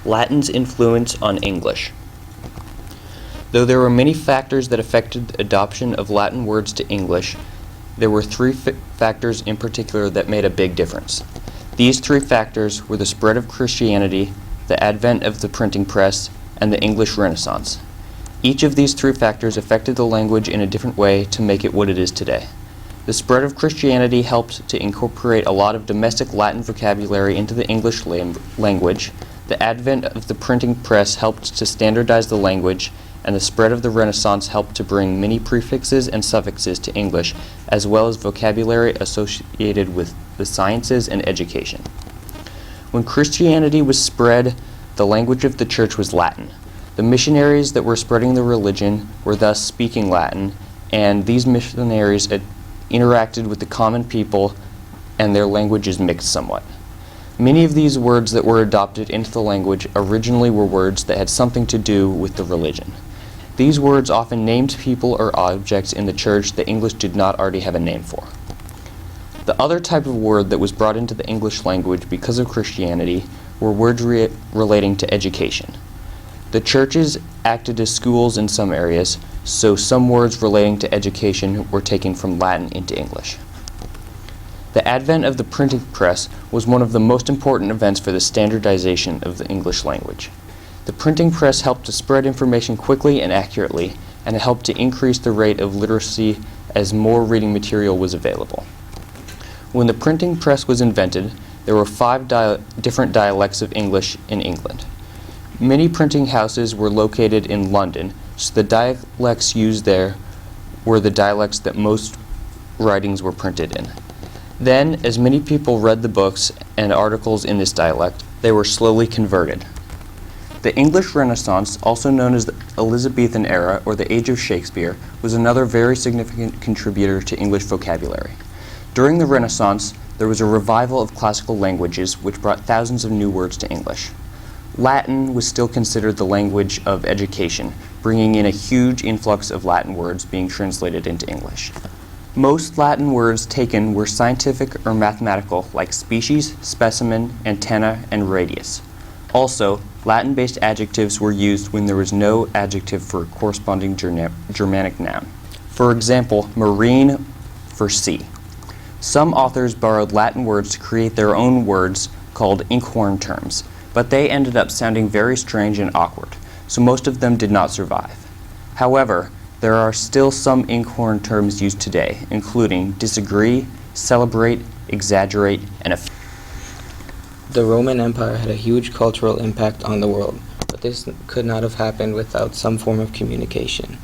Latin's influence on English. Though there were many factors that affected the adoption of Latin words to English, there were three factors in particular that made a big difference. These three factors were the spread of Christianity, the advent of the printing press, and the English Renaissance. Each of these three factors affected the language in a different way to make it what it is today. The spread of Christianity helped to incorporate a lot of domestic Latin vocabulary into the English language. The advent of the printing press helped to standardize the language, and the spread of the Renaissance helped to bring many prefixes and suffixes to English, as well as vocabulary associated with the sciences and education. When Christianity was spread, the language of the church was Latin. The missionaries that were spreading the religion were thus speaking Latin, and these missionaries interacted with the common people, and their languages mixed somewhat. Many of these words that were adopted into the language originally were words that had something to do with the religion. These words often named people or objects in the church that English did not already have a name for. The other type of word that was brought into the English language because of Christianity were words relating to education. The churches acted as schools in some areas, so some words relating to education were taken from Latin into English. The advent of the printing press was one of the most important events for the standardization of the English language. The printing press helped to spread information quickly and accurately, and it helped to increase the rate of literacy as more reading material was available. When the printing press was invented, there were 5 different dialects of English in England. Many printing houses were located in London, so the dialects used there were the dialects that most writings were printed in. Then, as many people read the books and articles in this dialect, they were slowly converted. The English Renaissance, also known as the Elizabethan era or the Age of Shakespeare, was another very significant contributor to English vocabulary. During the Renaissance, there was a revival of classical languages which brought thousands of new words to English. Latin was still considered the language of education, bringing in a huge influx of Latin words being translated into English. Most Latin words taken were scientific or mathematical, like species, specimen, antenna, and radius. Also, Latin-based adjectives were used when there was no adjective for a corresponding Germanic noun. For example, marine for sea. Some authors borrowed Latin words to create their own words called inkhorn terms, but they ended up sounding very strange and awkward, so most of them did not survive. However, there are still some inkhorn terms used today, including disagree, celebrate, exaggerate, and The Roman Empire had a huge cultural impact on the world, but this could not have happened without some form of communication.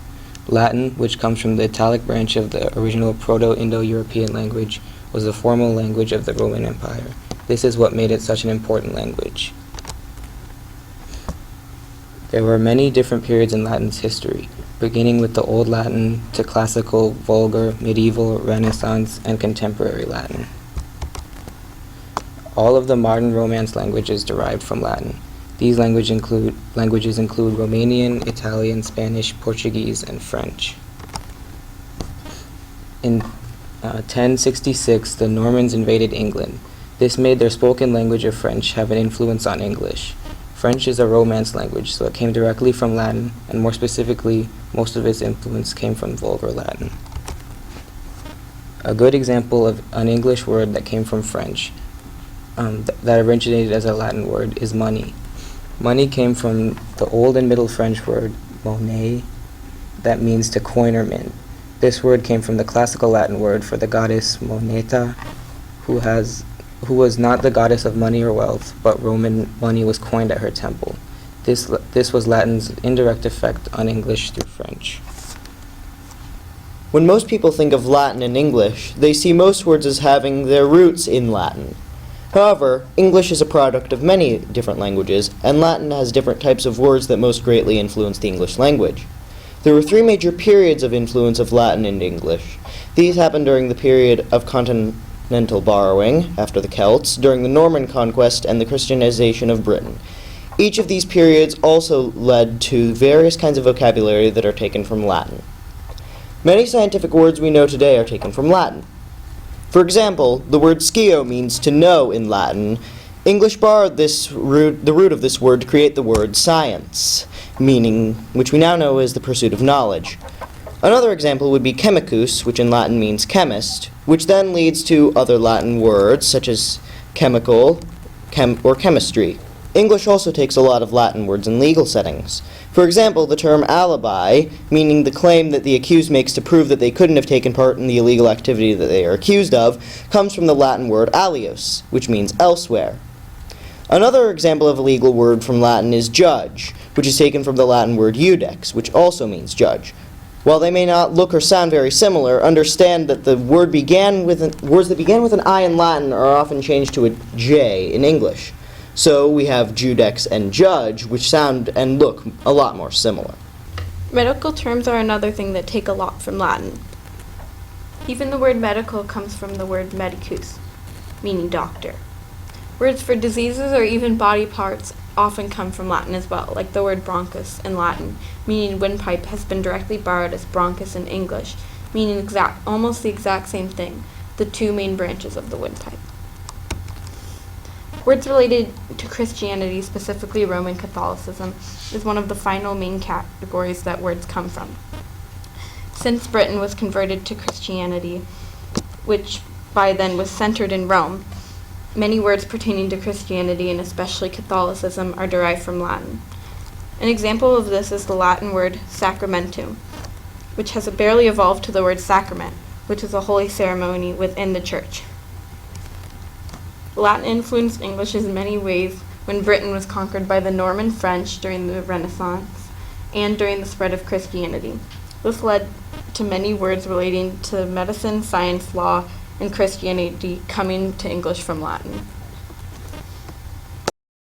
Latin, which comes from the Italic branch of the original Proto-Indo-European language, was the formal language of the Roman Empire. This is what made it such an important language. There were many different periods in Latin's history, beginning with the Old Latin to Classical, Vulgar, Medieval, Renaissance, and Contemporary Latin. All of the modern Romance languages derived from Latin. These languages include Romanian, Italian, Spanish, Portuguese, and French. In 1066, the Normans invaded England. This made their spoken language of French have an influence on English. French is a Romance language, so it came directly from Latin, and more specifically, most of its influence came from Vulgar Latin. A good example of an English word that came from French, that originated as a Latin word, is money. Money came from the Old and Middle French word monnaie, that means to coin or mint. This word came from the classical Latin word for the goddess Moneta, who was not the goddess of money or wealth, but Roman money was coined at her temple. This was Latin's indirect effect on English through French. When most people think of Latin and English, they see most words as having their roots in Latin. However, English is a product of many different languages, and Latin has different types of words that most greatly influence the English language. There were 3 major periods of influence of Latin and English. These happened during the period of continental borrowing, after the Celts, during the Norman conquest, and the Christianization of Britain. Each of these periods also led to various kinds of vocabulary that are taken from Latin. Many scientific words we know today are taken from Latin. For example, the word scio means to know in Latin, English borrowed the root of this word to create the word science, meaning which we now know as the pursuit of knowledge. Another example would be chemicus, which in Latin means chemist, which then leads to other Latin words such as chemical or chemistry. English also takes a lot of Latin words in legal settings. For example, the term alibi, meaning the claim that the accused makes to prove that they couldn't have taken part in the illegal activity that they are accused of, comes from the Latin word alios, which means elsewhere. Another example of a legal word from Latin is judge, which is taken from the Latin word iudex, which also means judge. While they may not look or sound very similar, understand that the words that began with an I in Latin are often changed to a J in English. So we have judex and judge, which sound and look a lot more similar. Medical terms are another thing that take a lot from Latin. Even the word medical comes from the word medicus, meaning doctor. Words for diseases or even body parts often come from Latin as well, like the word bronchus in Latin, meaning windpipe, has been directly borrowed as bronchus in English, meaning almost the exact same thing, the two main branches of the windpipe. Words related to Christianity, specifically Roman Catholicism, is one of the final main categories that words come from. Since Britain was converted to Christianity, which by then was centered in Rome, many words pertaining to Christianity and especially Catholicism are derived from Latin. An example of this is the Latin word sacramentum, which has barely evolved to the word sacrament, which is a holy ceremony within the church. Latin influenced English in many ways when Britain was conquered by the Norman French during the Renaissance and during the spread of Christianity. This led to many words relating to medicine, science, law, and Christianity coming to English from Latin.